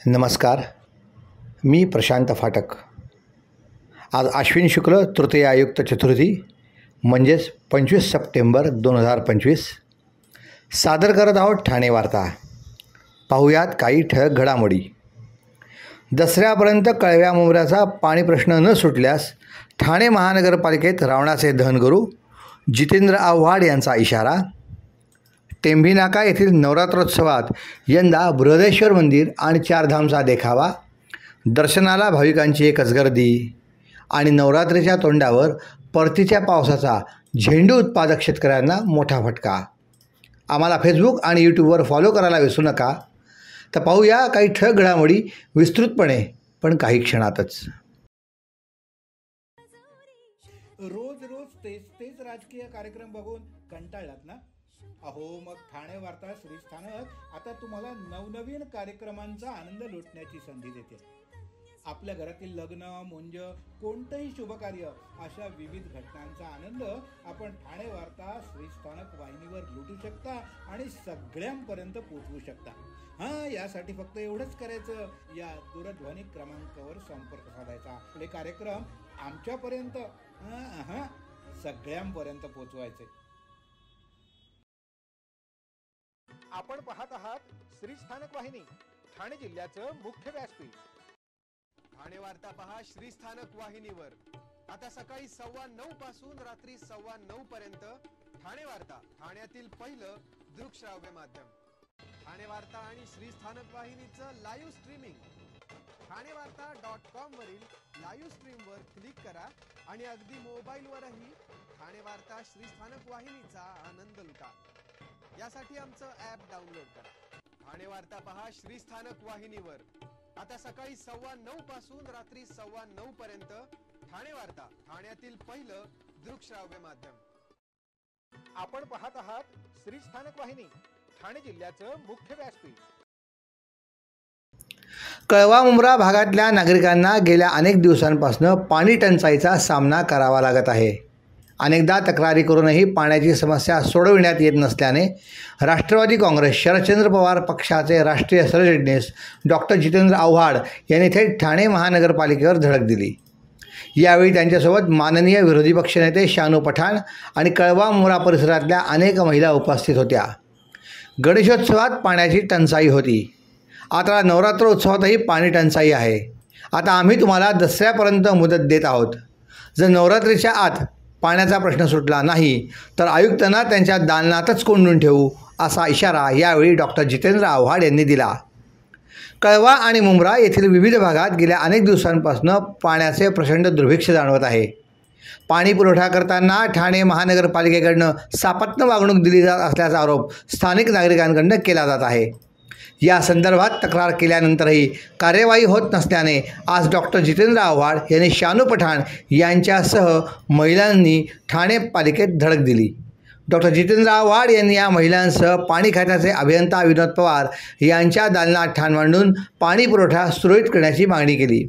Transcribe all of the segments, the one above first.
नमस्कार. मी प्रशांत फाटक. आज आश्विन शुक्ल तृतीय आयुक्त चतुर्थी म्हणजेच 25 सप्टेंबर 2025. सादर करत आहोत ठाणे वार्ता. पाहुयात काही ठळक घडामोडी. दसऱ्यापर्यंत कळव्या मुंबऱ्याचा पाणी प्रश्न न सुटल्यास ठाणे महानगरपालिकेत रावणाचे दहनगुरू जितेंद्र आव्हाड यांचा इशारा. टेंभी नाका येथील नवरात्रोत्सवात यंदा बृहदेश्वर मंदिर आणि चारधामचा देखावा. दर्शनाला भाविकांची एकच गर्दी आणि नवरात्रीच्या तोंडावर परतीच्या पावसाचा झेंडू उत्पादक शेतकऱ्यांना मोठा फटका. आम्हाला फेसबुक आणि यूट्यूबवर फॉलो करायला विसरू नका. तर पाहूया काही ठळक घडामोडी विस्तृतपणे, पण काही क्षणातच. रोज रोज तेच राजकीय कार्यक्रम बघून कंटाळलात ना? अहो, मग ठाणे वार्ता श्रीस्थानक आता तुम्हाला नवनवीन कार्यक्रमांचा आनंद लुटण्याची संधी देते. आपल्या घरातील लग्न, मुंज, कोणतंही शुभकार्य अशा विविध घटनांचा आनंद आपण ठाणे वार्ता श्रीस्थानक वाहिनीवर लुटू शकता आणि सगळ्यांपर्यंत पोहोचवू शकता. यासाठी फक्त एवढंच करायचं, या दूरध्वनी क्रमांकावर संपर्क साधायचा. आपले कार्यक्रम आमच्यापर्यंत सगळ्यांपर्यंत पोहोचवायचे. आपण पाहत आहात श्रीस्थानक वाहिनी, ठाणे जिल्ह्याचं मुख्य व्यासपीठ. ठाणे वार्ता पहा श्रीस्थानक वाहिनीवर. आता सकाळी 9:15 पासून रात्री 9:15 पर्यंत ठाणे वार्ता, ठाण्यातील पहिलं दृकश्राव्य माध्यम. ठाणे वार्ता आणि श्रीस्थानक वाहिनीचं लाईव्ह स्ट्रीमिंग. ठाणेवार्ता.com वरील लाईव्ह स्ट्रीमवर क्लिक करा आणि अगदी मोबाईलवरही ठाणे वार्ता श्रीस्थानक वाहिनीचा आनंद लुटा. यासाठी आमचं ॲप डाउनलोड करा. ठाणे वार्ता पहा श्रीस्थानक वाहिनीवर. आता सकाळी 9:15 पासून रात्री 9:15 पर्यंत ठाणे वार्ता, ठाण्यातील पहिलं दृकश्राव्य माध्यम. आपण पाहत आहात श्रीस्थानक वाहिनी, ठाणे जिल्ह्याचं मुख्य व्यासपीठ. कळवा मुंब्रा भागातल्या नागरिकांना गेल्या अनेक दिवसांपासून पाणी टंचाईचा सामना करावा लागत आहे. अनेकदा तक्रारी करूनही पाण्याची समस्या सोडविण्यात येत नसल्याने राष्ट्रवादी काँग्रेस शरदचंद्र पवार पक्षाचे राष्ट्रीय सरचिटणीस डॉक्टर जितेंद्र आव्हाड यांनी थेट ठाणे महानगरपालिकेवर धडक दिली. यावेळी त्यांच्यासोबत माननीय विरोधी पक्षनेते शानू पठाण आणि कळवा मुंब्रा परिसरातल्या अनेक महिला उपस्थित होत्या. गणेशोत्सवात पाण्याची टंचाई होती. आता नवरात्रोत्सवातही पाणी टंचाई आहे. आता आम्ही तुम्हाला दसऱ्यापर्यंत मुदत देत आहोत. जर नवरात्रीच्या आत पाण्याचा प्रश्न सुटला नाही तर आयुक्तांना त्यांच्या दालनातच कोंडून ठेवू, असा इशारा यावेळी डॉक्टर जितेंद्र आव्हाड यांनी दिला. कळवा आणि मुंब्रा येथील विविध भागात गेल्या अनेक दिवसांपासून पाण्याचे प्रचंड दुर्भिक्ष जाणवत आहे. पाणी पुरवठा करताना ठाणे महानगरपालिकेकडनं सापत्न वागणूक दिली जात असल्याचा आरोप स्थानिक नागरिकांकडून केला जात आहे. या संदर्भात तक्रार केल्यानंतरही कार्यवाही होत नसल्याने आज डॉक्टर जितेंद्र आव्हाड यांनी शानू पठाण यांच्यासह महिलांनी ठाणे पालिकेत धडक दिली. डॉक्टर जितेंद्र आव्हाड यांनी या महिलांसह पाणी खात्याचे अभियंता विनोद पवार यांच्या दालनात ठाण मांडून पाणी पुरवठा सुरळीत करण्याची मागणी केली.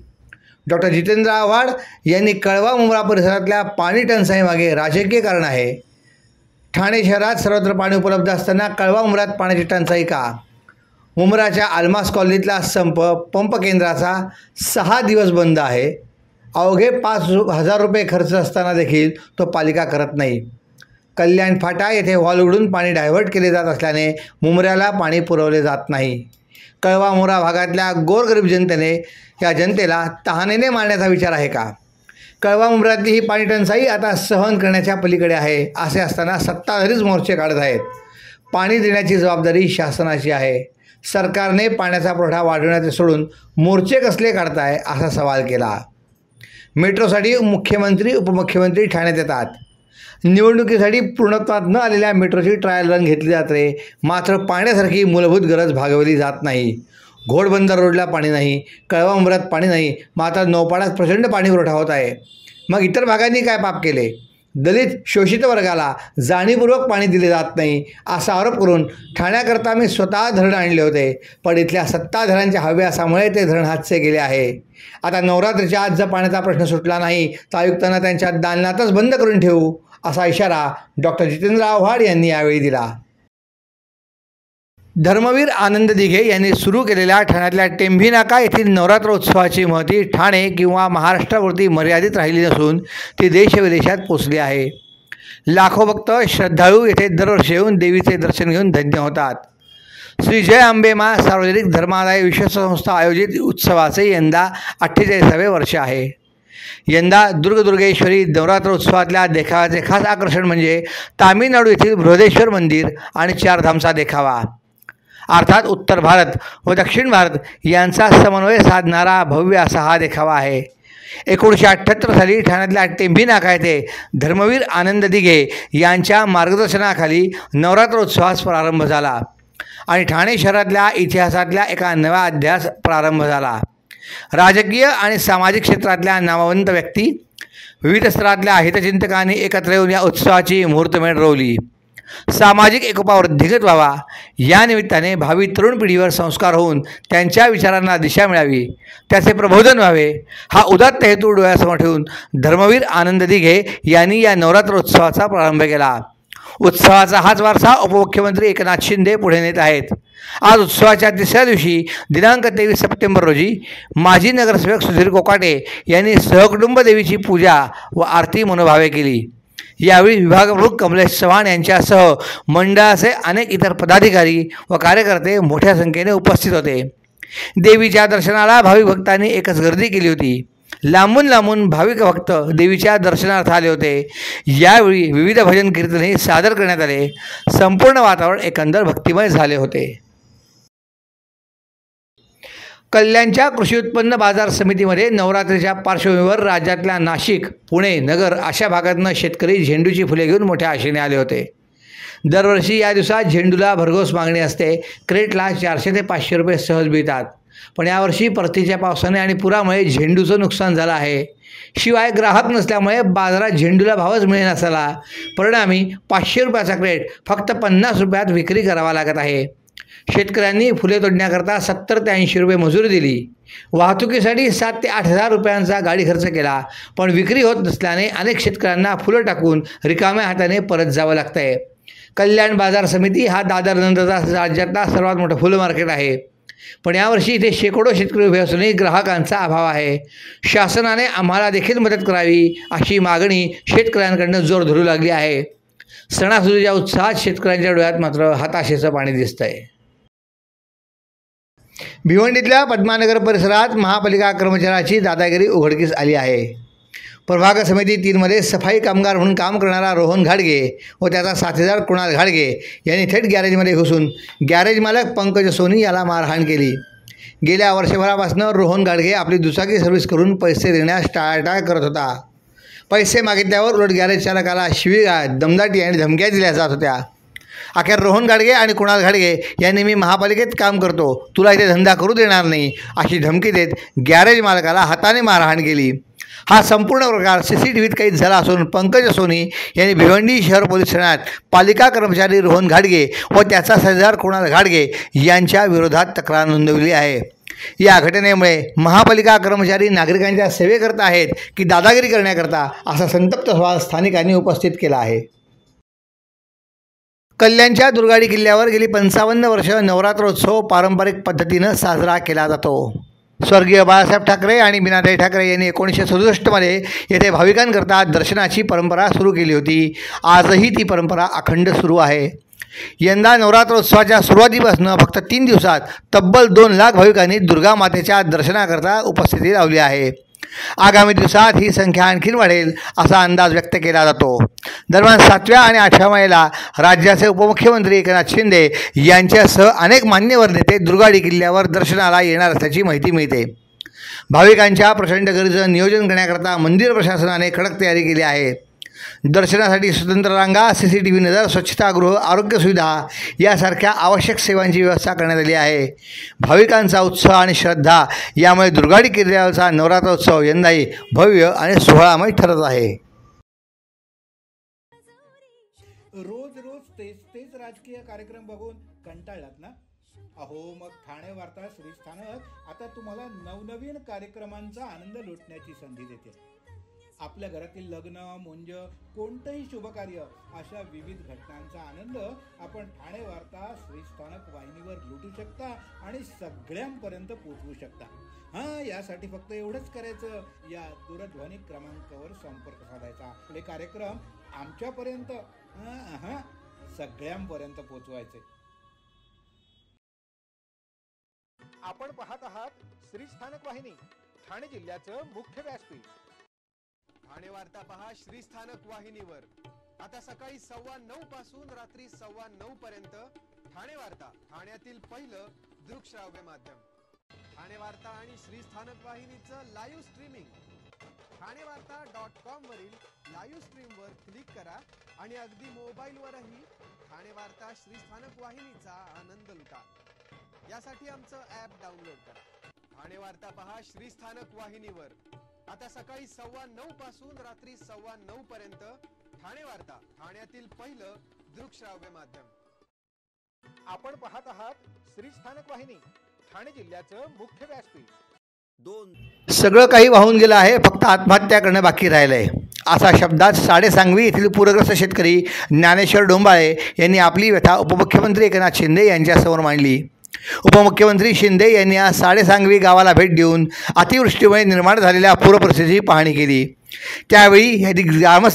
डॉक्टर जितेंद्र आव्हाड यांनी कळवा मुंब्रा परिसरातल्या पाणी टंचाईमागे राजकीय कारण आहे. ठाणे शहरात सर्वत्र पाणी उपलब्ध असताना कळवा मुंब्र्यात पाण्याची टंचाई का? मुंब्राच्या आलमास कॉलनीतला पंप केंद्राचा 6 दिवस बंद आहे. अवघे 5,000 रुपये खर्च असताना देखील तो पालिका करत नाही. कल्याण फाटा येथे व्हॉल्व उघडून पाणी डायव्हर्ट केले जात असल्याने मुंब्र्याला पाणी पुरवले जात नाही. कळवा मुंब्रा भागातल्या गोरगरीब जनतेला तहानेने मारण्याचा विचार आहे का? कळवा मुंब्र्यातली ही पाणी टंचाई आता सहन करण्याच्या पलीकडे आहे. असे असताना सत्ताधारीच मोर्चे काढत आहेत. पाणी देण्याची जबाबदारी शासनाची आहे. सरकारने पाण्याचा पुरवठा वाढवण्याचे सोडून मोर्चे कसले काढताय, असा सवाल केला. मेट्रोसाठी मुख्यमंत्री उपमुख्यमंत्री ठाण्यात येतात. निवडणुकीसाठी पूर्णत्वात न आलेल्या मेट्रोची ट्रायल रन घेतली जाते, मात्र पाण्यासारखी मूलभूत गरज भागवली जात नाही. घोडबंदर रोडला पाणी नाही, कळवा मुंब्र्यात पाणी नाही, मात्र नौपाड्यात प्रचंड पाणी पुरवठा होत आहे. मग इतर भागांनी काय पाप केले? दलित शोषित वर्गाला जाणीवपूर्वक पाणी दिले जात नाही, असा आरोप करून ठाण्याकरता मी स्वतः धरण आणले होते. पण इथल्या सत्ताधाऱ्यांच्या हव्यासामुळे ते धरण हातचे गेले आहे. आता नवरात्रीच्या आज जर पाण्याचा प्रश्न सुटला नाही तर आयुक्तांना त्यांच्या दालनातच बंद करून ठेवू, असा इशारा डॉक्टर जितेंद्र आव्हाड यांनी यावेळी दिला. धर्मवीर आनंद दिघे यांनी सुरू केलेल्या ठाण्यातल्या टेंभी नाका येथील नवरात्रोत्सवाची महती ठाणे किंवा महाराष्ट्रापुरती मर्यादित राहिली नसून ती देशविदेशात पोचली आहे. लाखो भक्त श्रद्धाळू येथे दरवर्षी येऊन देवीचे दर्शन घेऊन धन्य होतात. श्री जय अंबे माँ सार्वजनिक धर्मादाय विश्वसंस्था आयोजित उत्सवाचे यंदा 48वे वर्ष आहे. यंदा दुर्गेश्वरी नवरात्रोत्सवातल्या देखाव्याचे खास आकर्षण म्हणजे तामिळनाडू येथील बृहदेश्वर मंदिर आणि चारधामचा देखावा. अर्थात उत्तर भारत व दक्षिण भारत यांचा समन्वय साधणारा भव्य असा हा देखावा आहे. 1978 साली ठाण्यातल्या टेंभी नाका येथे धर्मवीर आनंद दिघे यांच्या मार्गदर्शनाखाली नवरात्रोत्सवास प्रारंभ झाला आणि ठाणे शहरातल्या इतिहासातल्या एका नव्या अध्यायास प्रारंभ झाला. राजकीय आणि सामाजिक क्षेत्रातल्या नामवंत व्यक्ती, विविध स्तरातल्या हितचिंतकांनी एकत्र येऊन या उत्सवाची मुहूर्तमेढ रोवली. सामाजिक एकोपा वृद्धिंगत व्हावा या निमित्ताने भावी तरुण पिढीवर संस्कार होऊन त्यांच्या विचारांना दिशा मिळावी, त्याचे प्रबोधन व्हावे हा उदात्त हेतू डोळ्यासमोर ठेवून धर्मवीर आनंद दिघे यांनी या नवरात्रोत्सवाचा प्रारंभ केला. उत्सवाचा हाच वारसा उपमुख्यमंत्री एकनाथ शिंदे पुढे नेत आहेत. आज उत्सवाच्या तिसऱ्या दिवशी दिनांक 23 सप्टेंबर रोजी माजी नगरसेवक सुधीर कोकाटे यांनी सहकुटुंब देवीची पूजा व आरती मनोभावे केली. यावेळी विभागप्रमुख कमलेश चव्हाण यांच्यासह मंडळाचे अनेक इतर पदाधिकारी व कार्यकर्ते मोठ्या संख्येने उपस्थित होते. देवीच्या दर्शनाला भाविक भक्तांनी एकच गर्दी केली होती. लांबून लांबून भाविक भक्त देवीच्या दर्शनार्थ आले होते. यावेळी विविध भजन कीर्तनही सादर करण्यात आले. संपूर्ण वातावरण एकंदर भक्तिमय झाले होते. कल्याणच्या कृषी उत्पन्न बाजार समितीमध्ये नवरात्रीच्या पार्श्वभूमीवर राज्यातल्या नाशिक, पुणे, नगर अशा भागातनं शेतकरी झेंडूची फुले घेऊन मोठ्या आशेने आले होते. दरवर्षी या दिवसात झेंडूला भरघोस मागणी असते. क्रेटला 400 ते 500 रुपये सहज मिळतात. पण यावर्षी परतीच्या पावसाने आणि पुरामुळे झेंडूचं नुकसान झालं आहे. शिवाय ग्राहक नसल्यामुळे बाजारात झेंडूला भावच मिळेनासा. परिणामी 500 रुपयाचा क्रेट फक्त 50 रुपयात विक्री करावा लागत आहे. शेतकऱ्यांनी फुले तोडण्याकरता 70 ते 80 रुपये मजुरी दिली. वाहतुकीसाठी 7 ते 8 हजार रुपयांचा गाडी खर्च केला. पण विक्री होत नसल्याने अनेक शेतकऱ्यांना फुलं टाकून रिकाम्या हाताने परत जावं लागतं आहे. कल्याण बाजार समिती हा दादरनंतरचा राज्यातला सर्वात मोठं फुलं मार्केट आहे. पण यावर्षी इथे शेकडो शेतकरी उभे असूनही ग्राहकांचा अभाव आहे. शासनाने आम्हाला देखील मदत करावी अशी मागणी शेतकऱ्यांकडून जोर धरू लागली आहे. सणासुदीच्या उत्साहात शेतकऱ्यांच्या डोळ्यात मात्र हताशेचं पाणी दिसतंय. भिवंडीतल्या पद्मानगर परिसरात महापालिका कर्मचाऱ्याची दादागिरी उघडकीस आली आहे. प्रभाग समिती 3मध्ये सफाई कामगार म्हणून काम करणारा रोहन घाडगे व त्याचा साथीदार कुणाल घाडगे यांनी थेट गॅरेजमध्ये घुसून गॅरेज मालक पंकज सोनी याला मारहाण केली. गेल्या वर्षभरापासून रोहन घाडगे आपली दुचाकी सर्व्हिस करून पैसे देण्यास टाळाटाळ करत होता. पैसे मागितल्यावर उलट गॅरेज चालकाला शिवीगाळ, दमदाटी आणि धमक्या दिल्या जात होत्या. अखेर रोहन घाडगे आणि कुणाल घाडगे यांनी मी महापालिकेत काम करतो, तुला इथे धंदा करू देणार नाही अशी धमकी देत गॅरेज मालकाला हाताने मारहाण केली. हा संपूर्ण प्रकार CCTVत कैद झाला असून पंकज सोनी यांनी भिवंडी शहर पोलीस ठाण्यात पालिका कर्मचारी रोहन घाडगे व त्याचा साथीदार कुणाल घाडगे यांच्या विरोधात तक्रार नोंदवली आहे. या घटनेमुळे महापालिका कर्मचारी नागरिकांच्या सेवेकरता आहेत की दादागिरी करण्याकरता असा संतप्त सवाल स्थानिकांनी उपस्थित केला आहे. कल्याणच्या दुर्गाडी किल्ल्यावर गेली 55 वर्ष नवरात्रोत्सव पारंपरिक पद्धतीनं साजरा केला जातो. स्वर्गीय बाळासाहेब ठाकरे आणि मीनाताई ठाकरे यांनी 1967मध्ये येथे भाविकांकरता दर्शनाची परंपरा सुरू केली होती. आजही ती परंपरा अखंड सुरू आहे. यंदा नवरात्रोत्सवाच्या सुरुवातीपासून फक्त 3 दिवसात तब्बल 2 लाख भाविकांनी दुर्गा मातेच्या दर्शनाकरता उपस्थिती लावली आहे. आगामी दिवसात ही संख्या आणखीन वाढेल असा अंदाज व्यक्त केला जातो. दरम्यान 7व्या आणि 8व्या मेला राज्याचे उपमुख्यमंत्री एकनाथ शिंदे यांच्यासह अनेक मान्यवर नेते दुर्गाडी किल्ल्यावर दर्शनाला येणार असल्याची माहिती मिळते. भाविकांच्या प्रचंड गर्दीचं नियोजन करण्याकरता मंदिर प्रशासनाने कडक तयारी केली आहे. दर्शनासाठी स्वतंत्र रांगा, CCTV नजर, स्वच्छतागृह, आरोग्य सुविधा यासारख्या आवश्यक सेवांची व्यवस्था करण्यात आली आहे. भाविकांचा उत्साह आणि श्रद्धा यामुळे दुर्गाडी किल्ल्यावरचा नवरात्रोत्सव यंदाही भव्य आणि सोहळामय ठरत आहे. रोज रोज तेच राजकीय कार्यक्रम बघून कंटाळलात ना? अहो मग ठाणे वार्ता श्रीस्थानक आता तुम्हाला नवनवीन कार्यक्रमांचा आनंद लुटण्याची संधी देते. आपल्या घरातील लग्न, मुंज, कोणतंही शुभकार्य अशा विविध घटनांचा आनंद आपण ठाणे वार्ता श्रीस्थानक वाहिनीवर लुटू शकता आणि सगळ्यांपर्यंत पोहोचवू शकता. यासाठी फक्त एवढंच करायचं, या दूरध्वनी क्रमांकावर संपर्क साधायचा. आपले कार्यक्रम आमच्यापर्यंत सगळ्यांपर्यंत पोहोचवायचे. आपण पाहत आहात श्रीस्थानक वाहिनी, ठाणे जिल्ह्याचं मुख्य व्यासपीठ. ठाणे वार्ता पहा श्रीस्थानक वाहिनीवर. आता सकाळी 9:15 पासून रात्री 9:15 पर्यंत ठाणे वार्ता, ठाण्यातील पहिलं दृकश्राव्य माध्यम. ठाणे वार्ता आणि श्रीस्थानक वाहिनीचं लाईव्ह स्ट्रीमिंग. ठाणेवार्ता.com वरील लाईव्ह स्ट्रीमवर क्लिक करा आणि अगदी मोबाईलवरही ठाणे वार्ता श्रीस्थानक वाहिनीचा आनंद लुटा. यासाठी आमचं ॲप डाउनलोड करा. ठाणे वार्ता पहा श्रीस्थानक वाहिनीवर. आता सकाळी 9:15 पासून रात्री 9:15 पर्यंत ठाणे वार्ता, ठाण्यातील पहिलं दृकश्राव्य माध्यम. आपण पाहत आहात श्रीस्थानक वाहिनी, ठाणे जिल्ह्याचं मुख्य व्यासपीठ. सगळं काही वाहून गेलं आहे, फक्त आत्महत्या करणं बाकी राहिलंय, असा शब्दात साडेसांगवी येथील पूरग्रस्त शेतकरी ज्ञानेश्वर डोंबाळे यांनी आपली व्यथा उपमुख्यमंत्री एकनाथ शिंदे यांच्यासमोर मांडली. उपमुख्यमंत्री शिंदे यांनी आज साडेसांगवी गावाला भेट देऊन अतिवृष्टीमुळे निर्माण झालेल्या पूरपरिस्थितीची पाहणी केली. त्यावेळी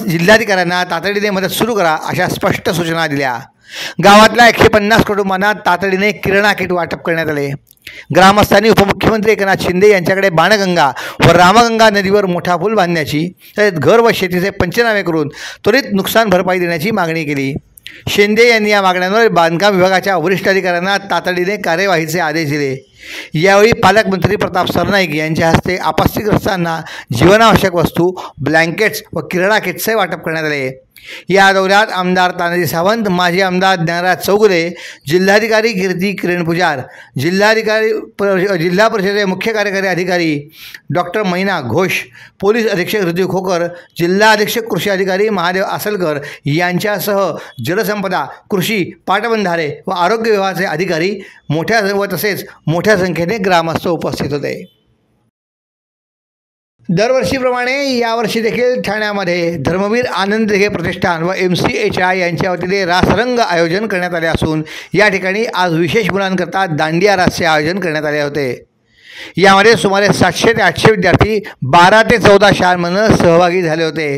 जिल्हाधिकाऱ्यांना तातडीने मदत सुरू करा अशा स्पष्ट सूचना दिल्या. गावातल्या 150 कुटुंबांना तातडीने किराणा किट वाटप करण्यात आले. ग्रामस्थांनी उपमुख्यमंत्री एकनाथ शिंदे यांच्याकडे बाणगंगा व रामगंगा नदीवर मोठा पूल बांधण्याची, तसेच घर व शेतीचे पंचनामे करून त्वरित नुकसान भरपाई देण्याची मागणी केली. शिंदे यांनी या मागण्यांवर बांधकाम विभागाच्या वरिष्ठ अधिकाऱ्यांना तातडीने कार्यवाहीचे आदेश दिले. यावेळी पालकमंत्री प्रताप सरनाईक यांच्या हस्ते आपत्तीग्रस्तांना जीवनावश्यक वस्तू, ब्लँकेट्स व किराणा किट्सचे वाटप करण्यात आले. या दौऱ्यात आमदार तानाजी सावंत, माजी आमदार ज्ञानराज चौगुले, जिल्हाधिकारी कीर्ती किरण पुजार, जिल्हा परिषदेचे मुख्य कार्यकारी अधिकारी डॉक्टर मैना घोष, पोलीस अधीक्षक ऋतू खोकर, जिल्हा अधीक्षक कृषी अधिकारी महादेव आसलकर यांच्यासह जलसंपदा, कृषी, पाटबंधारे व आरोग्य विभागाचे अधिकारी तसेच मोठ्या संख्येने ग्रामस्थ उपस्थित होते. दरवर्षीप्रमाणे यावर्षी देखील ठाण्यामध्ये धर्मवीर आनंद दिघे प्रतिष्ठान व MCHI यांच्या वतीने रासरंग आयोजन करण्यात आले असून या ठिकाणी आज विशेष मुलांकरता दांडिया रासचे आयोजन करण्यात आले होते. यामध्ये सुमारे 700 ते 800 विद्यार्थी 12 ते 14 शाळांमधून सहभागी झाले होते.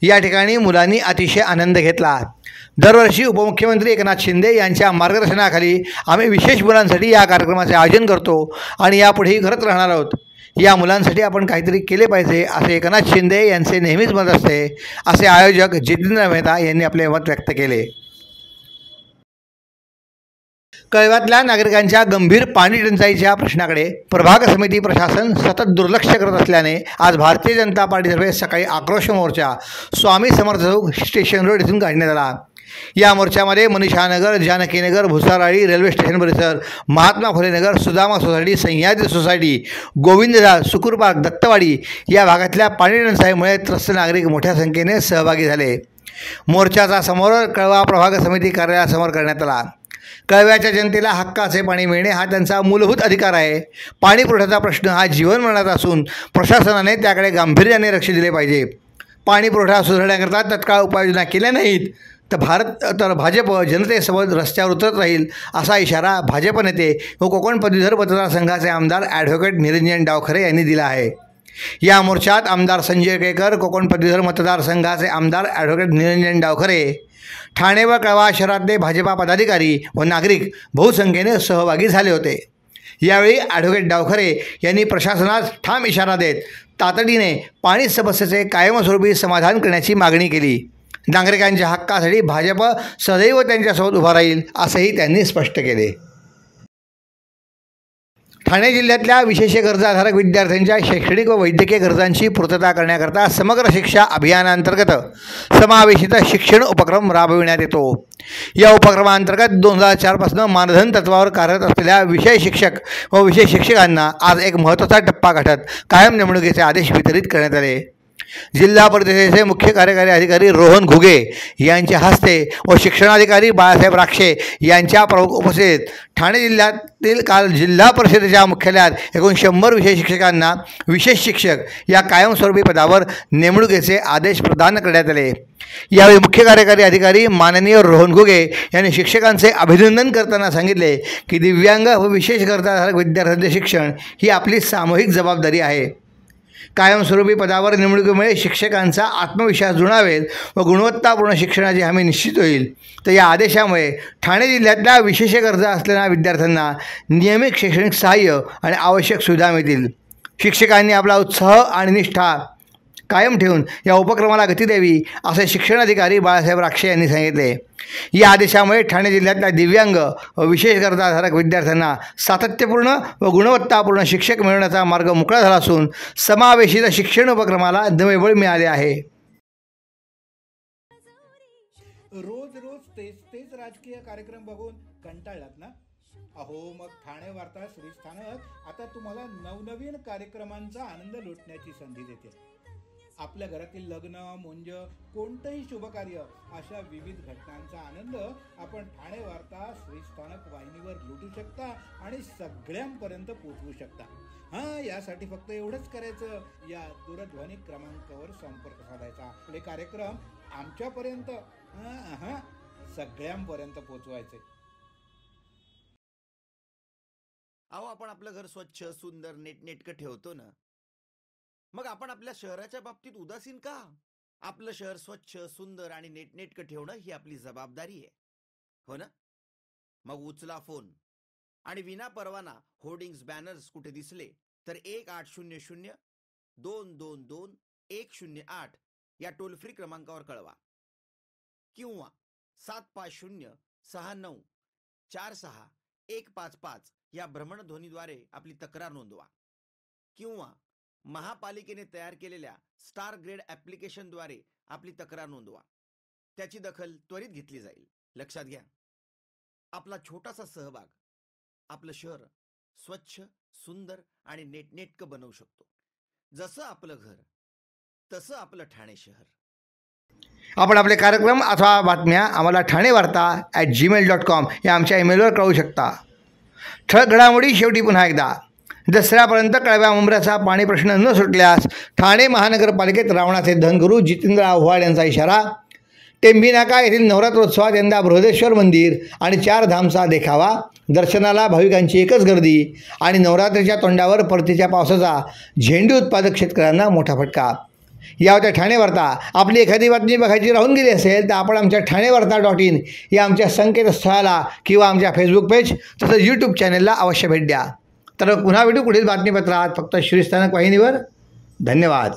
या ठिकाणी मुलांनी अतिशय आनंद घेतला. दरवर्षी उपमुख्यमंत्री एकनाथ शिंदे यांच्या मार्गदर्शनाखाली आम्ही विशेष मुलांसाठी या कार्यक्रमाचे आयोजन करतो आणि यापुढेही करत राहणार आहोत. या मुलांसाठी आपण काहीतरी केले पाहिजे असे एकनाथ शिंदे यांचे नेहमीच मत असते, असे आयोजक जितेंद्र मेहता यांनी आपले मत व्यक्त केले. कळव्यातल्या नागरिकांच्या गंभीर पाणी टंचाईच्या प्रश्नाकडे प्रभाग समिती प्रशासन सतत दुर्लक्ष करत असल्याने आज भारतीय जनता पार्टीतर्फे सकाळी आक्रोश मोर्चा स्वामी समर्थ चौक स्टेशन रोड येथून काढण्यात आला. या मोर्चामध्ये मनीषानगर, जानकीनगर, भुसाराळी, रेल्वे स्टेशन परिसर, महात्मा फुले नगर, सुदामा सोसायटी, सह्याद्री सोसायटी, गोविंदझाड, सुकुर पार्क, दत्तवाडी या भागातल्या पाणी टंचाईमुळे त्रस्त नागरिक मोठ्या संख्येने सहभागी झाले. मोर्चाचा समोर कळवा प्रभाग समिती कार्यालयासमोर करण्यात आला. कळव्याच्या जनतेला हक्काचे पाणी मिळणे हा त्यांचा मूलभूत अधिकार आहे. पाणी पुरवठ्याचा प्रश्न हा जीवनमरणाचा असून प्रशासनाने त्याकडे गांभीर्याने लक्ष दिले पाहिजे. पाणी पुरवठा सुधारण्याकरता तत्काळ उपाययोजना केल्या नाहीत तर भाजप जनतेसोबत रस्त्यावर उतरत राहील, असा इशारा भाजप नेते व कोकण पदवीधर मतदारसंघाचे आमदार ॲडव्होकेट निरंजन डावखरे यांनी दिला आहे. या मोर्चात आमदार संजय केळकर, कोकण पदवीधर मतदारसंघाचे आमदार ॲडव्होकेट निरंजन डावखरे, ठाणे व कळवा शहरातले भाजपा पदाधिकारी व नागरिक बहुसंख्येने सहभागी झाले होते. यावेळी ॲडव्होकेट डावखरे यांनी प्रशासनास ठाम इशारा देत तातडीने पाणी समस्येचे कायमस्वरूपी समाधान करण्याची मागणी केली. नागरिकांच्या हक्कासाठी भाजप सदैव त्यांच्यासोबत उभा राहील असेही त्यांनी स्पष्ट केले. ठाणे जिल्ह्यातल्या विशेष गरजाधारक विद्यार्थ्यांच्या शैक्षणिक व वैद्यकीय गरजांची पूर्तता करण्याकरता समग्र शिक्षा अभियानांतर्गत समावेशित शिक्षण उपक्रम राबविण्यात येतो. या उपक्रमांतर्गत 2004 पासून मानधन तत्वावर कार्यरत असलेल्या विषय शिक्षक व विषय शिक्षकांना आज एक महत्त्वाचा टप्पा गाठत कायम नेमणुकीचे आदेश वितरित करण्यात आले. जिल्हा परिषदेचे मुख्य कार्यकारी अधिकारी रोहन घुगे यांच्या हस्ते व शिक्षणाधिकारी बाळासाहेब राक्षे यांच्या प्रमुख उपस्थितीत ठाणे जिल्ह्यातील काल जिल्हा परिषदेच्या मुख्यालयात एकूण 100 विषय शिक्षकांना विशेष शिक्षक या कायमस्वरूपी पदावर नेमणुकीचे आदेश प्रदान करण्यात आले। यावेळी मुख्य कार्यकारी अधिकारी माननीय रोहन घुगे यांनी शिक्षकांचे अभिनंदन करताना सांगितले की दिव्यांग व विशेष गरजाधारक विद्यार्थ्यांचे शिक्षण ही आपली सामूहिक जबाबदारी आहे। कायमस्वरूपी पदावर नेमणुकीमुळे शिक्षकांचा आत्मविश्वास जुळावेल व गुणवत्तापूर्ण शिक्षणाची हमी निश्चित होईल। तर या आदेशामुळे ठाणे जिल्ह्यातल्या विशेष गरजा असलेल्या विद्यार्थ्यांना नियमित शैक्षणिक सहाय्य आणि आवश्यक सुविधा मिळतील। शिक्षकांनी आपला उत्साह आणि निष्ठा कायम ठेवून या उपक्रमाला गती द्यावी असे शिक्षणाधिकारी बाळासाहेब राक्षे यांनी सांगितले। या आदेशामुळे ठाणे जिल्ह्यातल्या दिव्यांग व विशेष गरजाधारक विद्यार्थ्यांना सातत्यपूर्ण व गुणवत्तापूर्ण शिक्षक मिळवण्याचा मार्ग मोकळा झाला असून समावेशित शिक्षण उपक्रमाला नवे बळ मिळाले आहे। रोज रोज तेच राजकीय कार्यक्रम बघून कंटाळलात ना? अहो मग ठाणे वार्ता श्रीस्थानक आता तुम्हाला नवनवीन कार्यक्रमांचा आनंद लुटण्याची संधी देते। आपल्या घरातील लग्न, मुंज, कोणतंही शुभकार्य अशा विविध घटनांचा आनंद आपण ठाणे वार्ता श्रीस्थानक वाहिनीवर लुटू शकता आणि सगळ्यांपर्यंत पोहोचवू शकता। हां, यासाठी फक्त एवढंच करायचं, या दूरध्वनी क्रमांकावर संपर्क साधायचा, आपले कार्यक्रम आमच्यापर्यंत सगळ्यांपर्यंत पोहोचवायचे। अहो, आपण आपलं घर स्वच्छ, सुंदर, नीटनेटकं ठेवतो ना, मग आपण आपल्या शहराच्या बाबतीत उदासीन का? आपलं शहर स्वच्छ, सुंदर आणि नीटनेटकं ठेवणं ही आपली जबाबदारी आहे, हो ना? मग उचला फोन आणि विना परवाना होर्डिंग्स, बॅनर्स कुठे दिसले तर 1800-222-108 या टोल फ्री क्रमांकावर कळवा किंवा 75069464155 या भ्रमणध्वनीद्वारे आपली तक्रार नोंदवा किंवा महापालिकेने तयार केलेल्या स्टार ग्रेड ॲप्लिकेशनद्वारे आपली तक्रार नोंदवा। त्याची दखल त्वरित घेतली जाईल। लक्षात घ्या, आपला छोटासा सहभाग आपलं शहर स्वच्छ, सुंदर आणि नीटनेटकं बनवू शकतो। जसं आपलं घर तसं आपलं ठाणे शहर। आपण आपले कार्यक्रम अथवा बातम्या आम्हाला ठाणेवार्ता@gmail.com या आमच्या ईमेलवर कळवू शकता। ठळक घडामोडी शेवटी पुन्हा एकदा, दसऱ्यापर्यंत कळव्या मुंबऱ्याचा पाणी प्रश्न न सुटल्यास ठाणे महानगरपालिकेत रावणाचे धनगुरू जितेंद्र आव्हाड यांचा इशारा। टेंभी नाका येथील नवरात्रोत्सवात यंदा बृहदेश्वर मंदिर आणि 4 धामचा देखावा, दर्शनाला भाविकांची एकच गर्दी आणि नवरात्रीच्या तोंडावर परतीच्या पावसाचा झेंडू उत्पादक शेतकऱ्यांना मोठा फटका। या होत्या ठाणे वार्ता। आपली एखादी बातमी बघायची राहून गेली असेल तर आपण आमच्या ठाणेवार्ता.in या आमच्या संकेतस्थळाला किंवा आमच्या फेसबुक पेज तसंच यूट्यूब चॅनलला अवश्य भेट द्या। तर पुन्हा भेटू पुढील बातमीपत्रात, फक्त श्रीस्थानक वाहिनीवर। धन्यवाद।